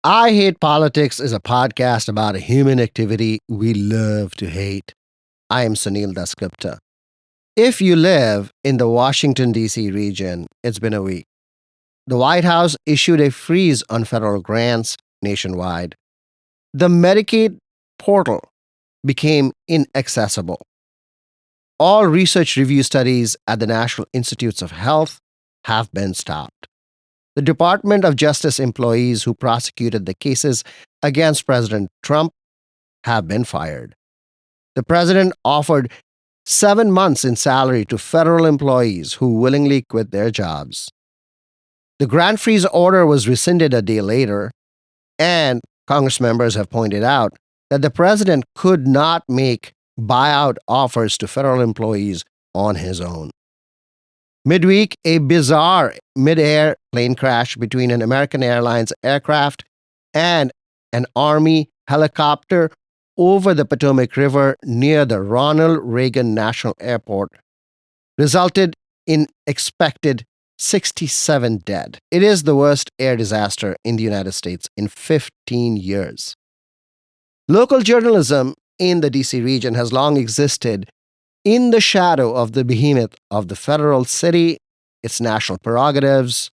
I Hate Politics is a podcast about a human activity we love to hate. I am Sunil Dasgupta. If you live in the Washington, D.C. region, it's been a week. The White House issued a freeze on federal grants nationwide. The Medicaid portal became inaccessible. All research review studies at the National Institutes of Health have been stopped. The Department of Justice employees who prosecuted the cases against President Trump have been fired. The president offered 7 months in salary to federal employees who willingly quit their jobs. The grant freeze order was rescinded a day later, and Congress members have pointed out that the president could not make buyout offers to federal employees on his own. Midweek, a bizarre mid-air plane crash between an American Airlines aircraft and an Army helicopter over the Potomac River near the Ronald Reagan National Airport resulted in expected 67 dead. It is the worst air disaster in the United States in 15 years. Local journalism in the DC region has long existed in the shadow of the behemoth of the federal city, its national prerogatives,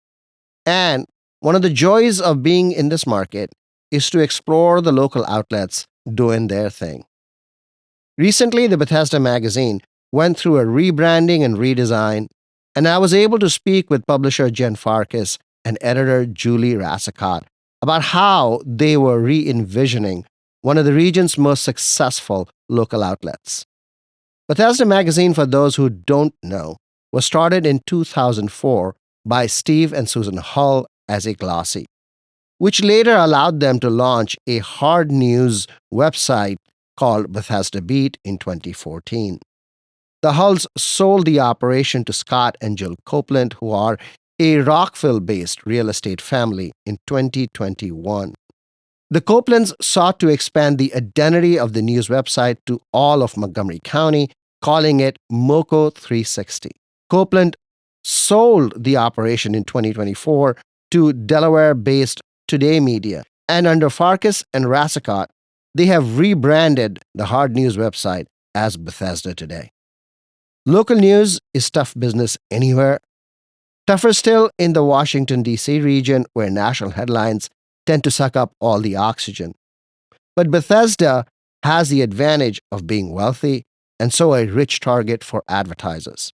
and one of the joys of being in this market is to explore the local outlets doing their thing. Recently, the Bethesda magazine went through a rebranding and redesign, and I was able to speak with publisher Jen Farkas and editor Julie Rassicott about how they were re-envisioning one of the region's most successful local outlets. Bethesda magazine, for those who don't know, was started in 2004 by Steve and Susan Hull as a glossy, which later allowed them to launch a hard news website called Bethesda Beat in 2014. The Hulls sold the operation to Scott and Jill Copeland, who are a Rockville-based real estate family, in 2021. The Copelands sought to expand the identity of the news website to all of Montgomery County, calling it Moco 360. Copeland sold the operation in 2024 to Delaware-based Today Media, and under Farkas and Rassicott, they have rebranded the hard news website as Bethesda Today. Local news is tough business anywhere. Tougher still in the Washington, D.C. region, where national headlines tend to suck up all the oxygen. But Bethesda has the advantage of being wealthy and so a rich target for advertisers.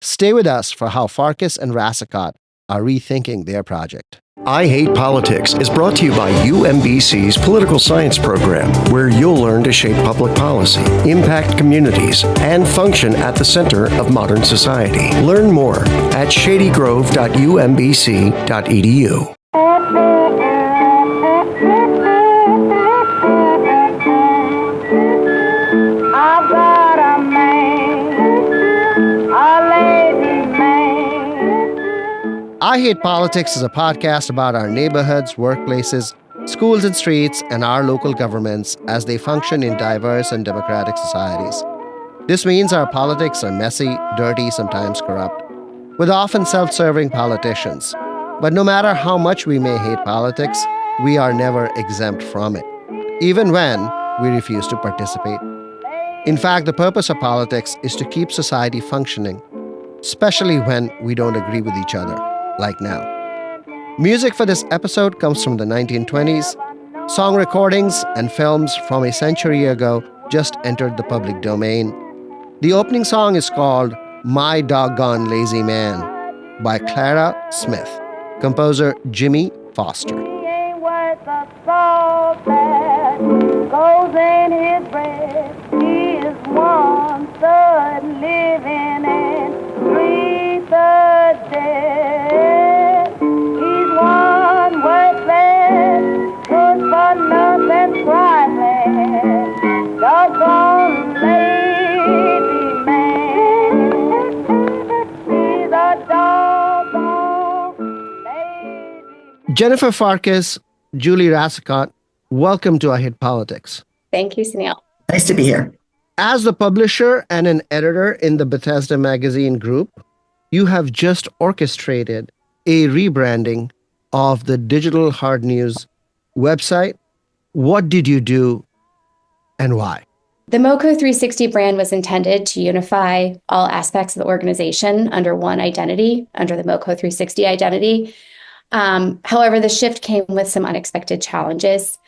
Stay with us for how Farkas and Rassicott are rethinking their project. I Hate Politics is brought to you by UMBC's Political Science Program, where you'll learn to shape public policy, impact communities, and function at the center of modern society. Learn more at shadygrove.umbc.edu. I Hate Politics is a podcast about our neighborhoods, workplaces, schools and streets, and our local governments as they function in diverse and democratic societies. This means our politics are messy, dirty, sometimes corrupt, with often self-serving politicians. But no matter how much we may hate politics, we are never exempt from it, even when we refuse to participate. In fact, the purpose of politics is to keep society functioning, especially when we don't agree with each other, like now. Music for this episode comes from the 1920s. Song recordings and films from a century ago just entered the public domain. The opening song is called My Doggone Lazy Man by Clara Smith, composer Jimmy Foster. He ain't worth the salt that goes in his bread. He is 1/3 living and 3/3 dead. He's one worthless, good for nothing, trifling, doggone lazy man. He's a doggone lazy man. Jennifer Farkas, Julie Rassicott, welcome to I Hate Politics. Thank you, Sunil. Nice to be here. As the publisher and an editor in the Bethesda magazine group, you have just orchestrated a rebranding of the digital hard news website. What did you do and why? The MoCo 360 brand was intended to unify all aspects of the organization under one identity, under the MoCo 360 identity. However, the shift came with some unexpected challenges.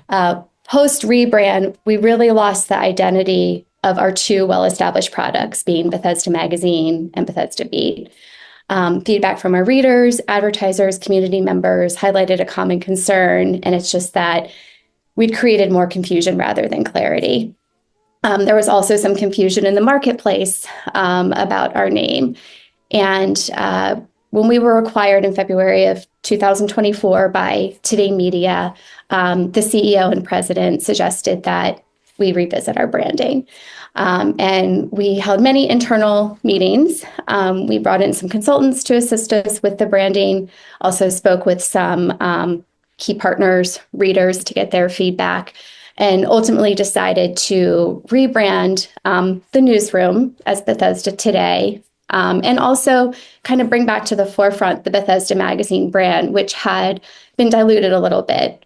Post rebrand, we really lost the identity of our two well-established products, being Bethesda Magazine and Bethesda Beat. Feedback from our readers, advertisers, community members highlighted a common concern, and it's just that we'd created more confusion rather than clarity. There was also some confusion in the marketplace about our name. And when we were acquired in February of 2024 by Today Media, the CEO and president suggested that we revisit our branding. And we held many internal meetings. We brought in some consultants to assist us with the branding, also spoke with some key partners, readers to get their feedback, and ultimately decided to rebrand the newsroom as Bethesda Today, and also kind of bring back to the forefront the Bethesda Magazine brand, which had been diluted a little bit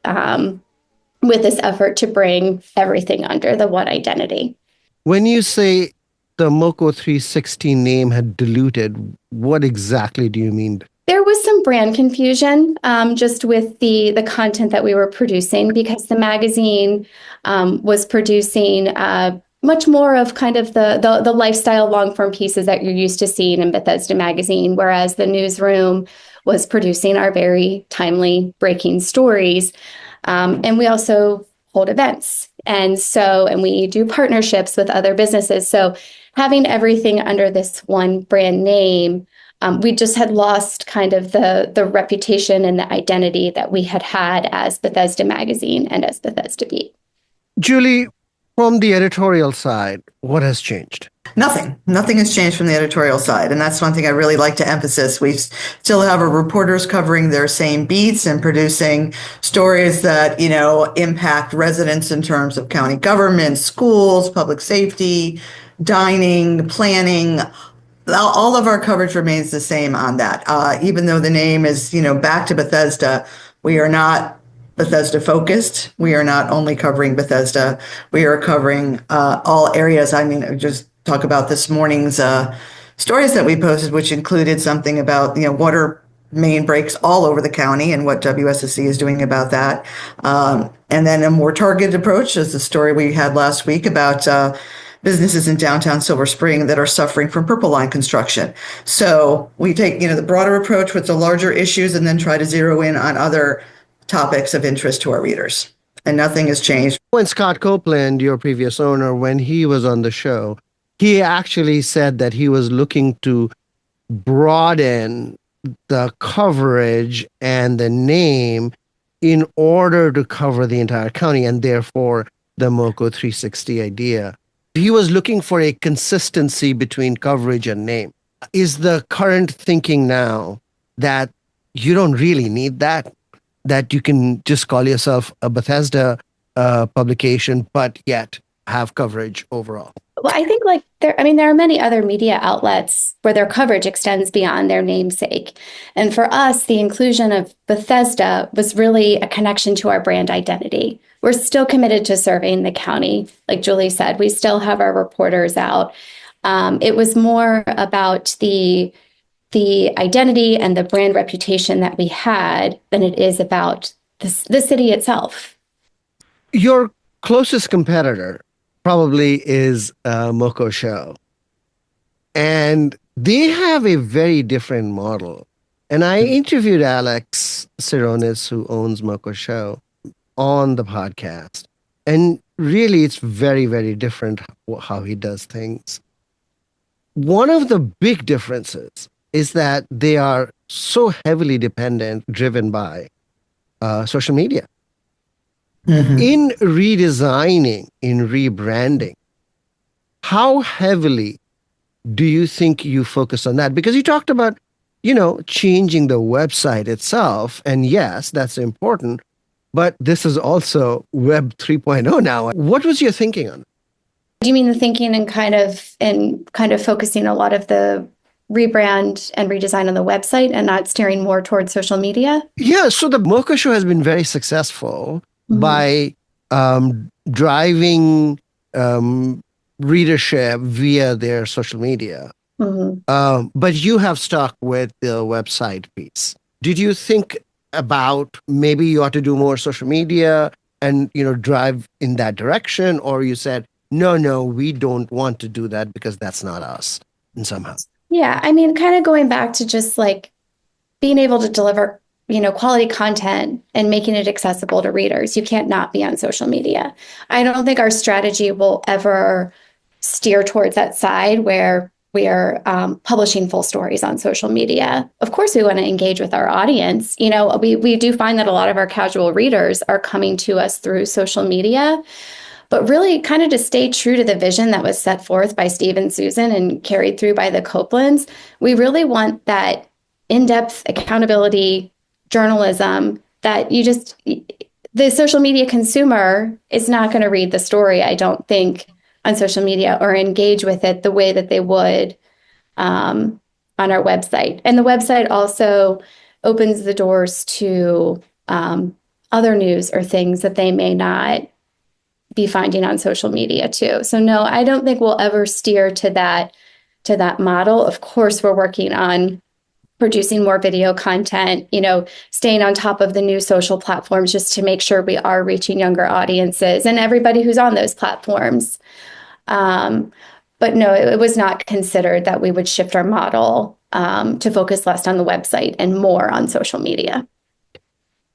with this effort to bring everything under the one identity. When you say the MoCo 360 name had diluted, what exactly do you mean? There was some brand confusion just with the content that we were producing, because the magazine was producing much more of kind of the lifestyle long-form pieces that you're used to seeing in Bethesda Magazine, whereas the newsroom was producing our very timely breaking stories. And we also hold events. And we do partnerships with other businesses. So having everything under this one brand name, we just had lost kind of the reputation and the identity that we had as Bethesda Magazine and as Bethesda Beat. Julie, from the editorial side, what has changed? Nothing has changed from the editorial side. And that's one thing I really like to emphasize. We still have our reporters covering their same beats and producing stories that, impact residents in terms of county government, schools, public safety, dining, planning. All of our coverage remains the same on that. Even though the name is, back to Bethesda, we are not Bethesda focused. We are not only covering Bethesda. We are covering all areas. I mean, just talk about this morning's stories that we posted, which included something about, water main breaks all over the county and what WSSC is doing about that. And then a more targeted approach is the story we had last week about businesses in downtown Silver Spring that are suffering from Purple Line construction. So we take, the broader approach with the larger issues and then try to zero in on other topics of interest to our readers. And nothing has changed. When Scott Copeland, your previous owner, when he was on the show, he actually said that he was looking to broaden the coverage and the name in order to cover the entire county, and therefore the MoCo 360 idea. He was looking for a consistency between coverage and name. Is the current thinking now that you don't really need that you can just call yourself a Bethesda publication, but yet have coverage overall? Well, I think there are many other media outlets where their coverage extends beyond their namesake. And for us, the inclusion of Bethesda was really a connection to our brand identity. We're still committed to serving the county. Like Julie said, we still have our reporters out. It was more about the identity and the brand reputation that we had than it is about the city itself. Your closest competitor probably is MoCo Show. And they have a very different model. And I interviewed Alex Sironis, who owns MoCo Show, on the podcast. And really, it's very, very different how he does things. One of the big differences is that they are so heavily driven by social media. Mm-hmm. In redesigning, in rebranding, how heavily do you think you focus on that? Because you talked about, changing the website itself. And yes, that's important. But this is also Web 3.0 now. What was your thinking on it? Do you mean the thinking and kind of focusing a lot of the rebrand and redesign on the website and not steering more towards social media? Yeah, so the Mocha Show has been very successful by driving readership via their social media. But you have stuck with the website piece. Did you think about maybe you ought to do more social media and drive in that direction, or you said no, we don't want to do that because that's not us, and somehow? Yeah, I mean, kind of going back to just like being able to deliver quality content and making it accessible to readers. You can't not be on social media. I don't think our strategy will ever steer towards that side where we are publishing full stories on social media. Of course, we want to engage with our audience. We do find that a lot of our casual readers are coming to us through social media, but really kind of to stay true to the vision that was set forth by Steve and Susan and carried through by the Copelands. We really want that in-depth accountability journalism that the social media consumer is not going to read the story, I don't think, on social media or engage with it the way that they would on our website. And the website also opens the doors to other news or things that they may not be finding on social media too. So no, I don't think we'll ever steer to that model. Of course, we're working on producing more video content, staying on top of the new social platforms just to make sure we are reaching younger audiences and everybody who's on those platforms. But no, it was not considered that we would shift our model to focus less on the website and more on social media.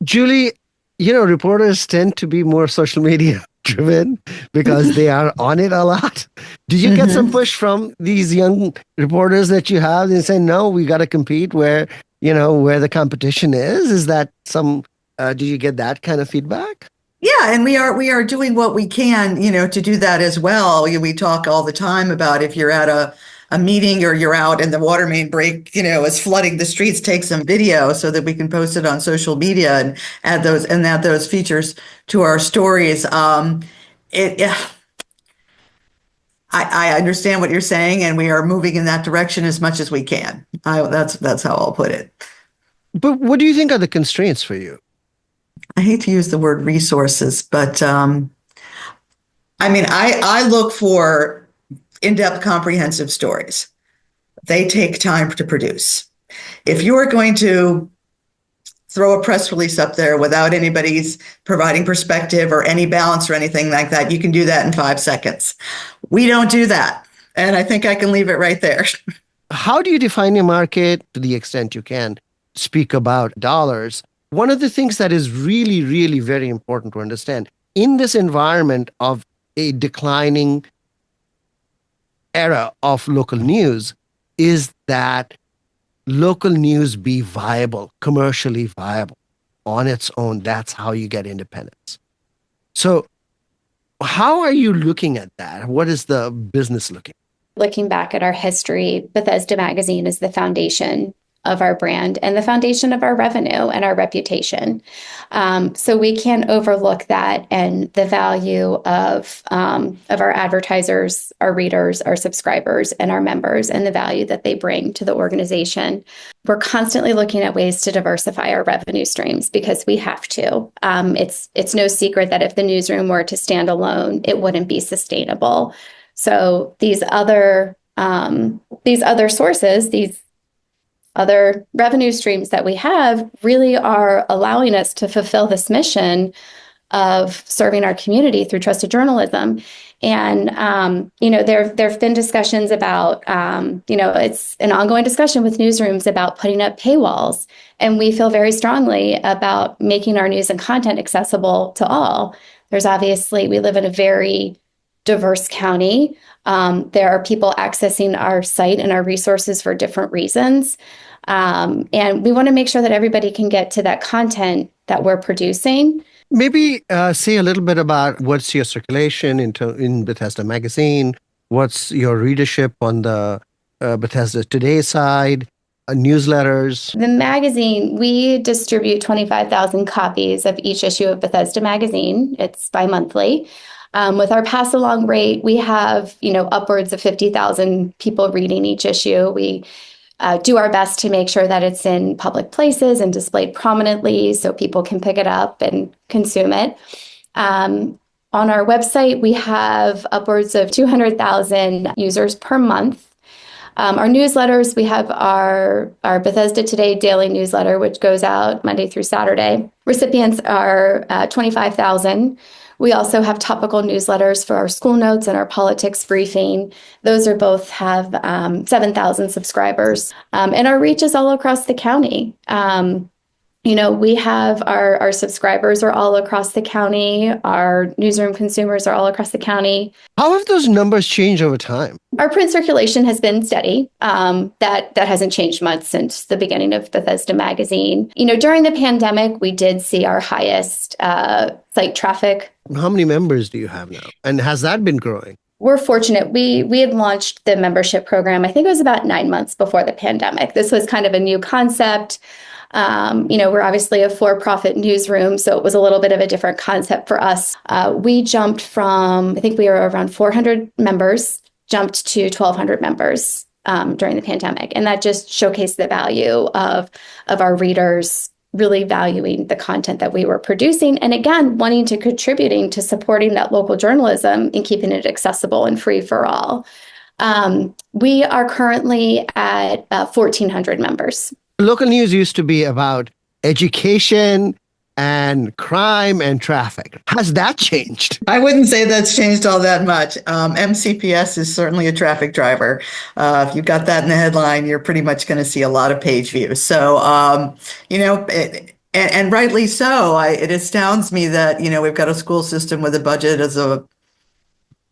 Julie, reporters tend to be more social media driven because they are on it a lot. Did you get some push from these young reporters that you have and say, no, we got to compete where the competition is? Is that did you get that kind of feedback? Yeah, and we are doing what we can, to do that as well. We talk all the time about if you're at a meeting or you're out and the water main break, is flooding the streets, take some video so that we can post it on social media and add those features to our stories. I understand what you're saying, and we are moving in that direction as much as we can. That's how I'll put it. But what do you think are the constraints for you? I hate to use the word resources, but I look for in-depth, comprehensive stories. They take time to produce. If you are going to throw a press release up there without anybody's providing perspective or any balance or anything like that, you can do that in 5 seconds. We don't do that. And I think I can leave it right there. How do you define your market to the extent you can speak about dollars? One of the things that is really, really very important to understand in this environment of a declining era of local news is that local news be viable, commercially viable on its own. That's how you get independence. So how are you looking at that? What is the business looking? Looking back at our history, Bethesda Magazine is the foundation of our brand and the foundation of our revenue and our reputation. So we can't overlook that and the value of our advertisers, our readers, our subscribers, and our members, and the value that they bring to the organization. We're constantly looking at ways to diversify our revenue streams because we have to. It's no secret that if the newsroom were to stand alone, it wouldn't be sustainable. So these other sources, these other revenue streams that we have really are allowing us to fulfill this mission of serving our community through trusted journalism. And, there have been discussions about, it's an ongoing discussion with newsrooms about putting up paywalls. And we feel very strongly about making our news and content accessible to all. There's obviously, we live in a very diverse county. There are people accessing our site and our resources for different reasons. And we want to make sure that everybody can get to that content that we're producing. Maybe say a little bit about what's your circulation in Bethesda Magazine, what's your readership on the Bethesda Today side, newsletters. The magazine, we distribute 25,000 copies of each issue of Bethesda Magazine. It's bi-monthly. With our pass-along rate, we have, upwards of 50,000 people reading each issue. We do our best to make sure that it's in public places and displayed prominently so people can pick it up and consume it. On our website, we have upwards of 200,000 users per month. Our newsletters, we have our Bethesda Today daily newsletter, which goes out Monday through Saturday. Recipients are 25,000. We also have topical newsletters for our school notes and our politics briefing. Those are both have 7,000 subscribers. And our reach is all across the county. We have our subscribers are all across the county. Our newsroom consumers are all across the county. How have those numbers changed over time? Our print circulation has been steady. That hasn't changed much since the beginning of Bethesda Magazine. During the pandemic, we did see our highest site traffic. How many members do you have now? And has that been growing? We're fortunate. We had launched the membership program, I think it was about 9 months before the pandemic. This was kind of a new concept. We're obviously a for-profit newsroom, so it was a little bit of a different concept for us. We jumped from, I think we were around 400 members, jumped to 1,200 members during the pandemic. And that just showcased the value of our readers really valuing the content that we were producing. And again, wanting to contributing to supporting that local journalism and keeping it accessible and free for all. We are currently at 1,400 members. Local news used to be about education and crime and traffic. Has that changed? I wouldn't say that's changed all that much. MCPS is certainly a traffic driver. If you've got that in the headline, you're pretty much going to see a lot of page views. So, and rightly so. It astounds me that, we've got a school system with a budget as a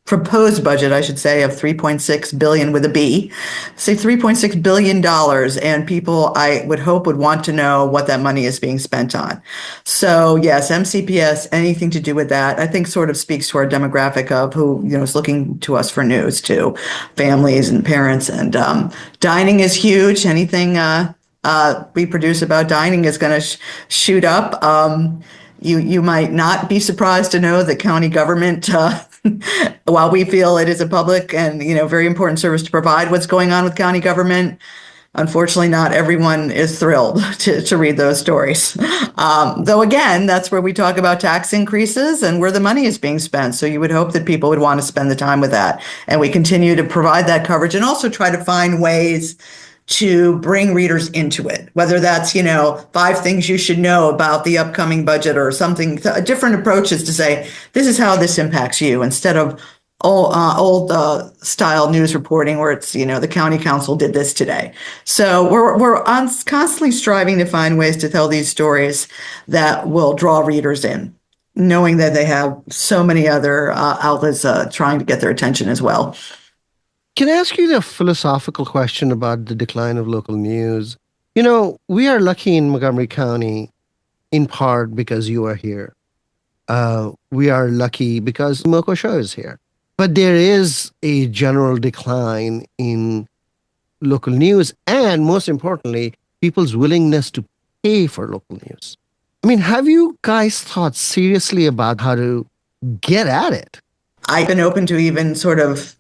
proposed budget, I should say, of $3.6 billion with a B, say $3.6 billion. And people, I would hope, would want to know what that money is being spent on. So yes, MCPS, anything to do with that, I think sort of speaks to our demographic of who, is looking to us for news too, families and parents. And dining is huge. Anything we produce about dining is going to shoot up. You might not be surprised to know that county government, while we feel it is a public and very important service to provide what's going on with county government, unfortunately, not everyone is thrilled to read those stories. Though again, that's where we talk about tax increases and where the money is being spent. So you would hope that people would want to spend the time with that, and we continue to provide that coverage and also try to find ways to bring readers into it, whether that's, 5 things you should know about the upcoming budget or something, different approaches to say, this is how this impacts you, instead of old style news reporting where it's, the county council did this today. So we're constantly striving to find ways to tell these stories that will draw readers in, knowing that they have so many other outlets trying to get their attention as well. Can I ask you the philosophical question about the decline of local news? We are lucky in Montgomery County, in part because you are here. We are lucky because Moco Show is here. But there is a general decline in local news and, most importantly, people's willingness to pay for local news. I mean, have you guys thought seriously about how to get at it? I've been open to even sort of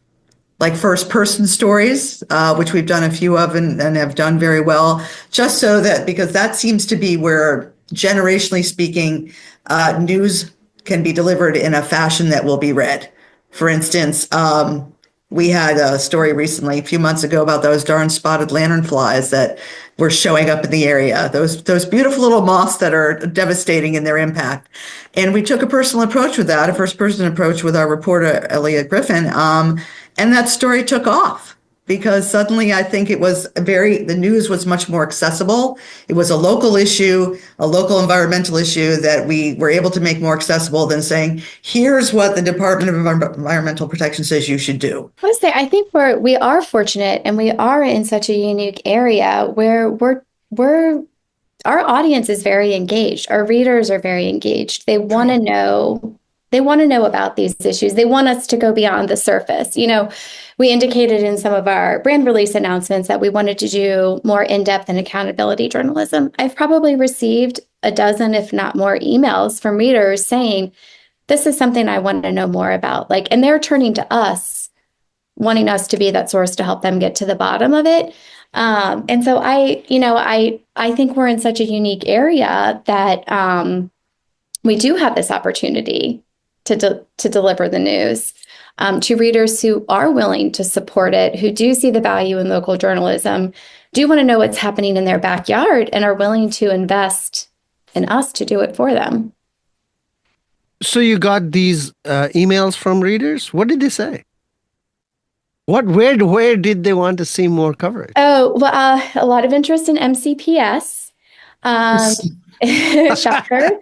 like first person stories, which we've done a few of and have done very well, just so that, because that seems to be where, generationally speaking, news can be delivered in a fashion that will be read. For instance, we had a story recently, a few months ago, about those darn spotted lanternflies that were showing up in the area, those beautiful little moths that are devastating in their impact. And we took a personal approach with that, a first person approach with our reporter, Elliot Griffin. And that story took off because suddenly I think the news was much more accessible. It was a local issue, a local environmental issue that we were able to make more accessible than saying, here's what the Department of Environmental Protection says you should do. I think we are fortunate, and we are in such a unique area where our audience is very engaged. Our readers are very engaged. They want to know. They want to know about these issues. They want us to go beyond the surface. We indicated in some of our brand release announcements that we wanted to do more in-depth and accountability journalism. I've probably received a dozen, if not more, emails from readers saying, this is something I want to know more about. And they're turning to us, wanting us to be that source to help them get to the bottom of it. And so I think we're in such a unique area that we do have this opportunity to deliver the news to readers who are willing to support it, who do see the value in local journalism, do want to know what's happening in their backyard, and are willing to invest in us to do it for them. So you got these emails from readers. What did they say? Where did they want to see more coverage? Oh, well, a lot of interest in MCPS. Shocker.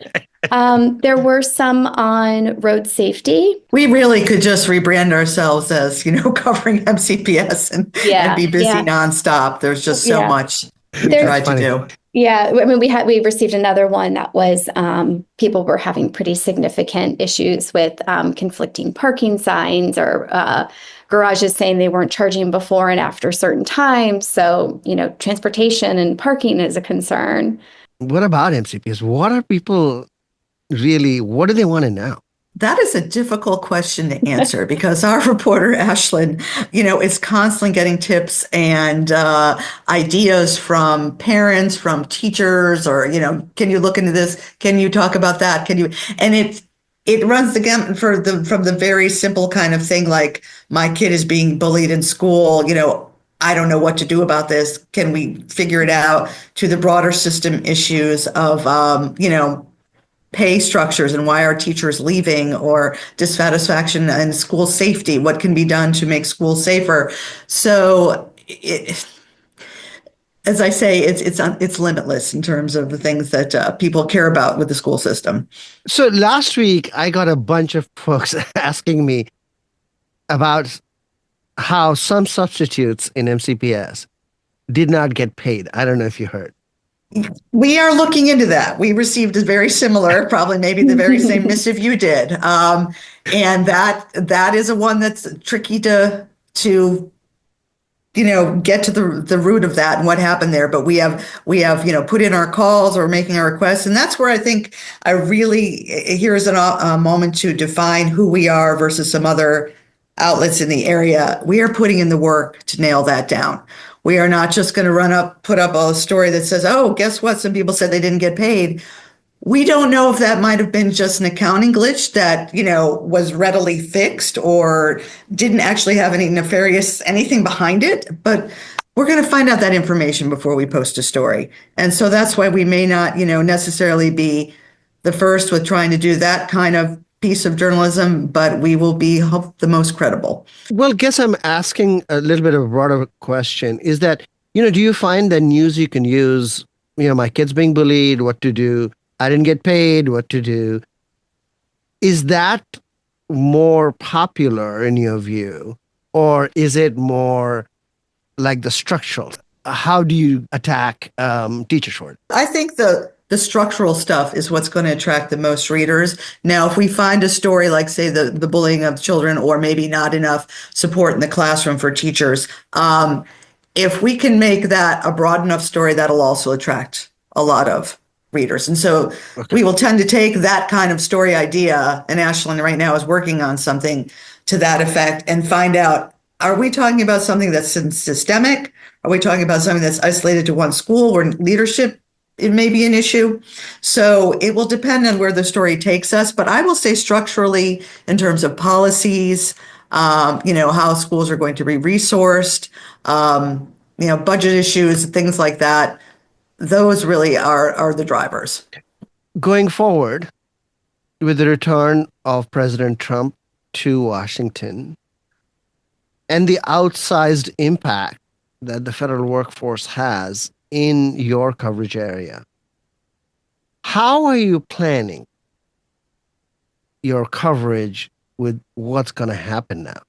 There were some on road safety. We really could just rebrand ourselves as, covering MCPS and be busy nonstop. There's just so much we tried to do. Yeah, I mean, we received another one that was people were having pretty significant issues with conflicting parking signs or garages saying they weren't charging before and after certain times. So, transportation and parking is a concern. What about MCPS? What do they want to know? That is a difficult question to answer because our reporter, Ashlyn, is constantly getting tips and ideas from parents, from teachers, or, can you look into this? Can you talk about that? And it runs the gamut from the very simple kind of thing, like my kid is being bullied in school, I don't know what to do about this. Can we figure it out? To the broader system issues of, pay structures and why are teachers leaving, or dissatisfaction in school safety. What can be done to make schools safer? So, as I say, it's limitless in terms of the things that people care about with the school system. So last week, I got a bunch of folks asking me about how some substitutes in MCPS did not get paid. I don't know if you heard. We are looking into that. We received a very similar, probably maybe the very same missive you did. And that is a one that's tricky to get to the root of that and what happened there. But we have put in our calls or making our requests. And that's where I think here's a moment to define who we are versus some other outlets in the area. We are putting in the work to nail that down. We are not just going to put up a story that says, oh, guess what? Some people said they didn't get paid. We don't know if that might have been just an accounting glitch that, was readily fixed or didn't actually have any nefarious anything behind it. But we're going to find out that information before we post a story. And so that's why we may not, necessarily be the first with trying to do that kind of piece of journalism, but we will be the most credible. Well, guess I'm asking a little bit of a broader question. Is that, do you find that news you can use, my kid's being bullied, what to do? I didn't get paid, what to do? Is that more popular in your view? Or is it more like the structural? How do you attack teacher shortage? I think the structural stuff is what's going to attract the most readers. Now, if we find a story like, say, the bullying of children, or maybe not enough support in the classroom for teachers, if we can make that a broad enough story, that'll also attract a lot of readers. And so we will tend to take that kind of story idea, and Ashlyn right now is working on something to that effect, and find out, are we talking about something that's systemic? Are we talking about something that's isolated to one school where leadership it may be an issue? So it will depend on where the story takes us. But I will say structurally, in terms of policies, how schools are going to be resourced, budget issues, things like that. Those really are the drivers. Going forward, with the return of President Trump to Washington and the outsized impact that the federal workforce has in your coverage area, how are you planning your coverage with what's going to happen now?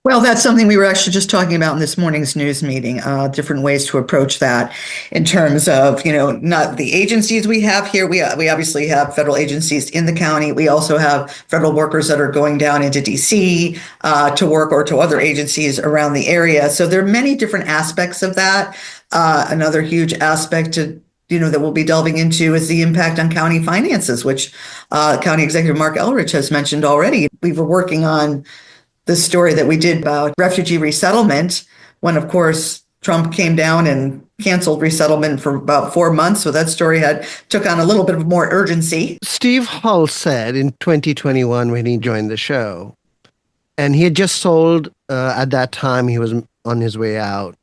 Well, that's something we were actually just talking about in this morning's news meeting, different ways to approach that in terms of, not the agencies we have here. We obviously have federal agencies in the county. We also have federal workers that are going down into DC to work, or to other agencies around the area. So there are many different aspects of that. Another huge aspect that we'll be delving into is the impact on county finances, which County Executive Mark Elrich has mentioned already. We were working on the story that we did about refugee resettlement, when, of course, Trump came down and canceled resettlement for about 4 months. So that story took on a little bit of more urgency. Steve Hull said in 2021 when he joined the show, and he had just sold, at that time, he was on his way out.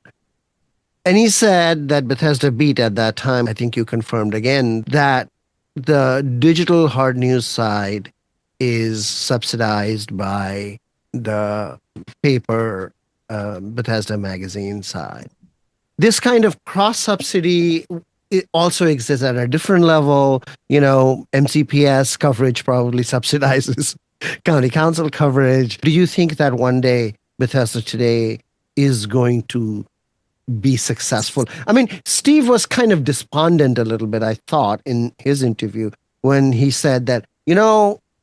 And he said that Bethesda beat at that time, I think you confirmed again, that the digital hard news side is subsidized by the paper Bethesda magazine side. This kind of cross subsidy also exists at a different level. MCPS coverage probably subsidizes county council coverage. Do you think that one day Bethesda Today is going to be successful? I mean, Steve was kind of despondent a little bit, I thought, in his interview when he said that,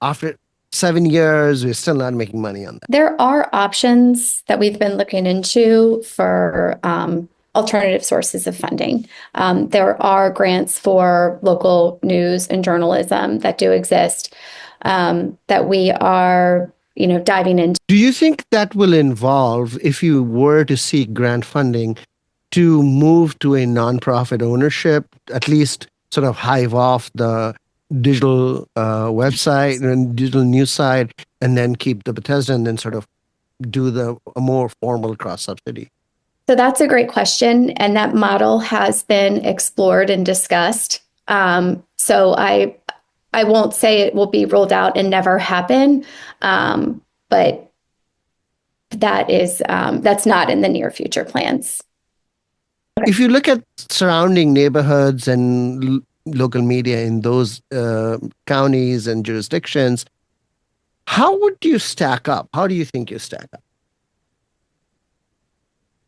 after 7 years, we're still not making money on that. There are options that we've been looking into for alternative sources of funding. There are grants for local news and journalism that do exist that we are, diving into. Do you think that will involve, if you were to seek grant funding, to move to a nonprofit ownership, at least sort of hive off the digital website and digital news side, and then keep the Bethesda and then sort of do a more formal cross subsidy? So that's a great question. And that model has been explored and discussed. So I won't say it will be rolled out and never happen, but that's not in the near future plans. If you look at surrounding neighborhoods and local media in those counties and jurisdictions, how would you stack up? How do you think you stack up?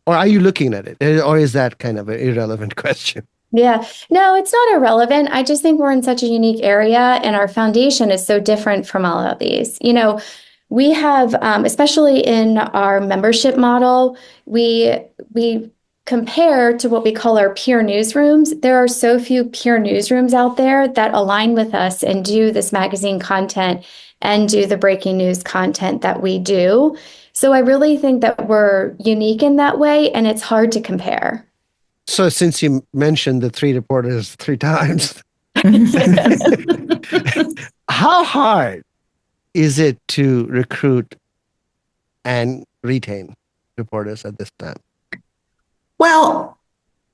Or are you looking at it? Or is that kind of an irrelevant question? Yeah, no, it's not irrelevant. I just think we're in such a unique area and our foundation is so different from all of these. We have, especially in our membership model, we compare to what we call our peer newsrooms. There are so few peer newsrooms out there that align with us and do this magazine content and do the breaking news content that we do. So I really think that we're unique in that way, and it's hard to compare. So since you mentioned the 3 reporters 3 times, how hard is it to recruit and retain reporters at this time? Well,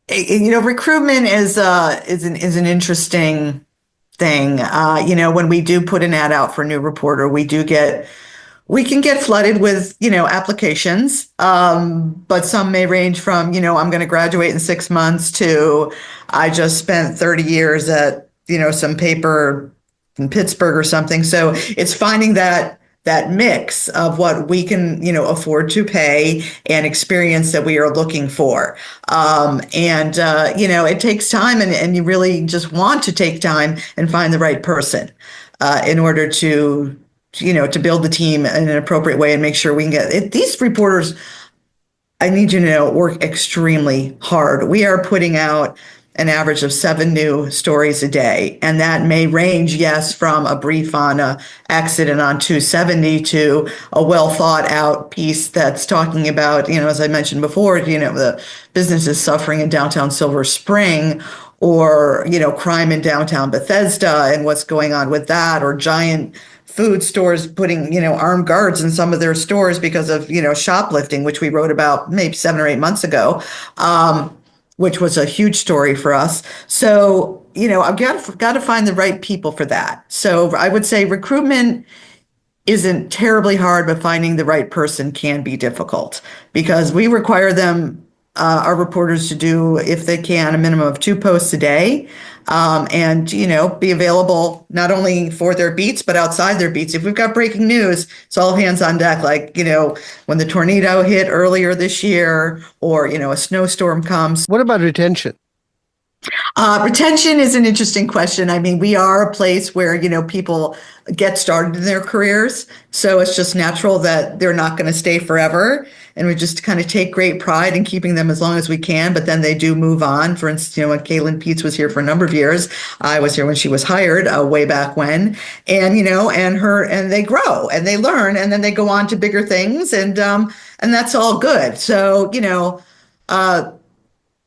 recruitment is an interesting thing. When we do put an ad out for a new reporter, we can get flooded with, applications. But some may range from, I'm going to graduate in 6 months to I just spent 30 years at, some paper in Pittsburgh or something. So it's finding that mix of what we can, afford to pay and experience that we are looking for. It takes time and you really just want to take time and find the right person in order to build the team in an appropriate way and make sure we can get it. These reporters, I need you to know, work extremely hard. We are putting out an average of 7 new stories a day. And that may range, yes, from a brief on a accident on 270 to a well thought out piece that's talking about, as I mentioned before, the businesses suffering in downtown Silver Spring, or, crime in downtown Bethesda and what's going on with that, or giant food stores putting, armed guards in some of their stores because of, shoplifting, which we wrote about maybe 7 or 8 months ago, which was a huge story for us. So, I've got to find the right people for that. So I would say recruitment isn't terribly hard, but finding the right person can be difficult because we require them, our reporters, to do, if they can, a minimum of 2 posts a day. And, be available not only for their beats, but outside their beats. If we've got breaking news, it's all hands on deck. Like, when the tornado hit earlier this year or, a snowstorm comes. What about retention? Retention is an interesting question. I mean, we are a place where, people get started in their careers. So it's just natural that they're not going to stay forever. And we just kind of take great pride in keeping them as long as we can. But then they do move on. For instance, when Caitlin Peets was here for a number of years, I was here when she was hired way back when. And, and they grow and they learn and then they go on to bigger things. And that's all good. So,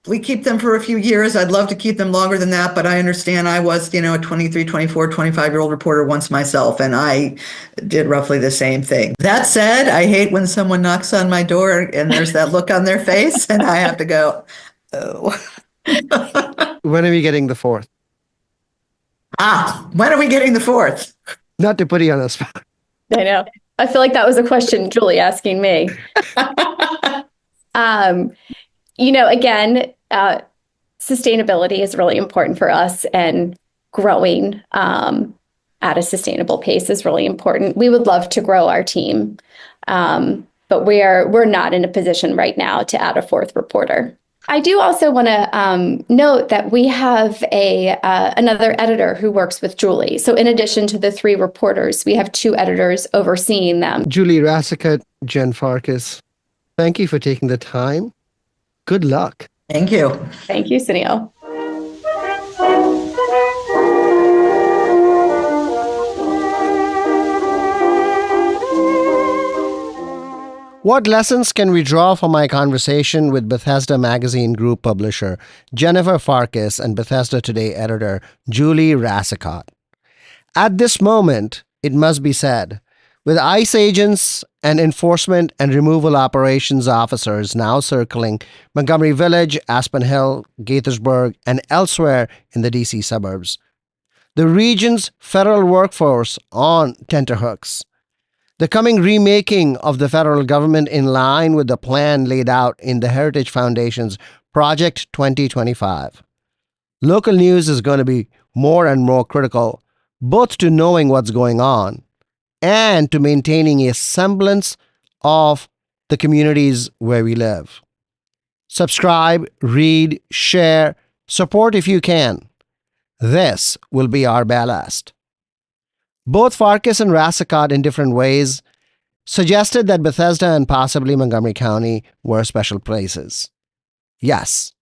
we keep them for a few years. I'd love to keep them longer than that, but I understand I was, a 23, 24, 25-year-old reporter once myself, and I did roughly the same thing. That said, I hate when someone knocks on my door and there's that look on their face, and I have to go, oh. When are we getting the fourth? When are we getting the fourth? Not to put you on the spot. I know. I feel like that was a question Julie asking me. Again, sustainability is really important for us, and growing at a sustainable pace is really important. We would love to grow our team, but we're not in a position right now to add a fourth reporter. I do also want to note that we have another editor who works with Julie. So in addition to the 3 reporters, we have 2 editors overseeing them. Julie Rasikat, Jen Farkas, thank you for taking the time. Good luck. Thank you. Thank you, Sunil. What lessons can we draw from my conversation with Bethesda Magazine Group publisher Jennifer Farkas and Bethesda Today editor Julie Rasikat? At this moment, it must be said, with ICE agents and enforcement and removal operations officers now circling Montgomery Village, Aspen Hill, Gaithersburg, and elsewhere in the D.C. suburbs, the region's federal workforce on tenterhooks, the coming remaking of the federal government in line with the plan laid out in the Heritage Foundation's Project 2025. Local news is going to be more and more critical, both to knowing what's going on and to maintaining a semblance of the communities where we live. Subscribe, read, share, support if you can. This will be our ballast. Both Farkas and Rasikat, in different ways, suggested that Bethesda and possibly Montgomery County were special places. Yes,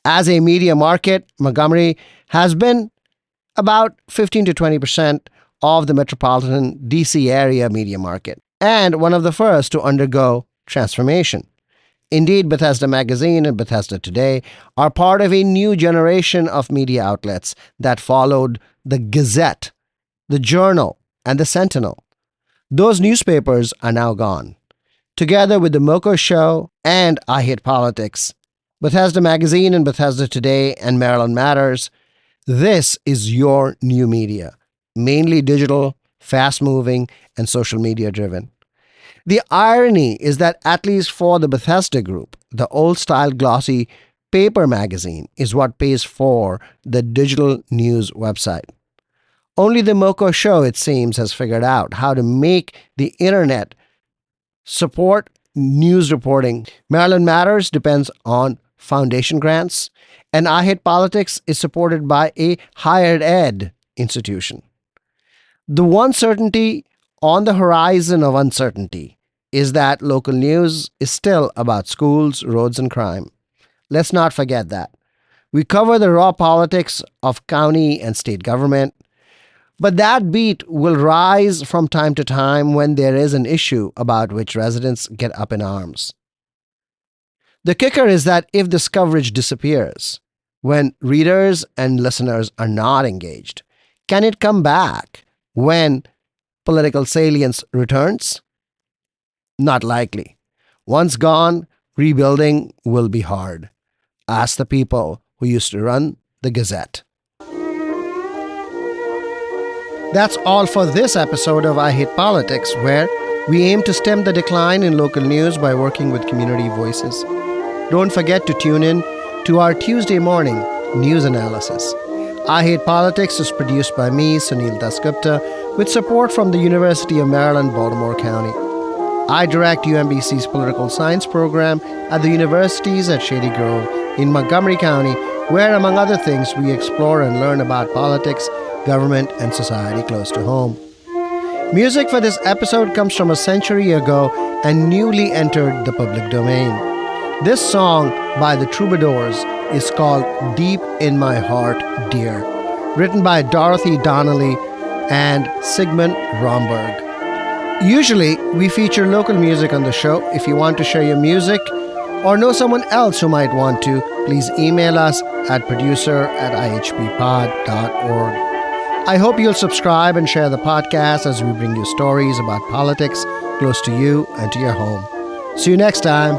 as a media market, Montgomery has been about 15 to 20% of the metropolitan D.C. area media market, and one of the first to undergo transformation. Indeed, Bethesda Magazine and Bethesda Today are part of a new generation of media outlets that followed the Gazette, the Journal, and the Sentinel. Those newspapers are now gone. Together with the Moco Show and I Hate Politics, Bethesda Magazine and Bethesda Today and Maryland Matters, this is your new media, mainly digital, fast-moving, and social media-driven. The irony is that at least for the Bethesda Group, the old-style glossy paper magazine is what pays for the digital news website. Only the Moco Show, it seems, has figured out how to make the internet support news reporting. Maryland Matters depends on foundation grants, and I Hate Politics is supported by a higher ed institution. The one certainty on the horizon of uncertainty is that local news is still about schools, roads, and crime. Let's not forget that. We cover the raw politics of county and state government, but that beat will rise from time to time when there is an issue about which residents get up in arms. The kicker is that if this coverage disappears, when readers and listeners are not engaged, can it come back when political salience returns? Not likely. Once gone, rebuilding will be hard. Ask the people who used to run the Gazette. That's all for this episode of I Hate Politics, where we aim to stem the decline in local news by working with community voices. Don't forget to tune in to our Tuesday morning news analysis. I Hate Politics is produced by me, Sunil Dasgupta, with support from the University of Maryland, Baltimore County. I direct UMBC's political science program at the universities at Shady Grove in Montgomery County, where, among other things, we explore and learn about politics, government, and society close to home. Music for this episode comes from a century ago and newly entered the public domain. This song by the Troubadours is called Deep in My Heart, Dear, written by Dorothy Donnelly and Sigmund Romberg. Usually, we feature local music on the show. If you want to share your music or know someone else who might want to, please email us at producer@ihppod.org. I hope you'll subscribe and share the podcast as we bring you stories about politics close to you and to your home. See you next time.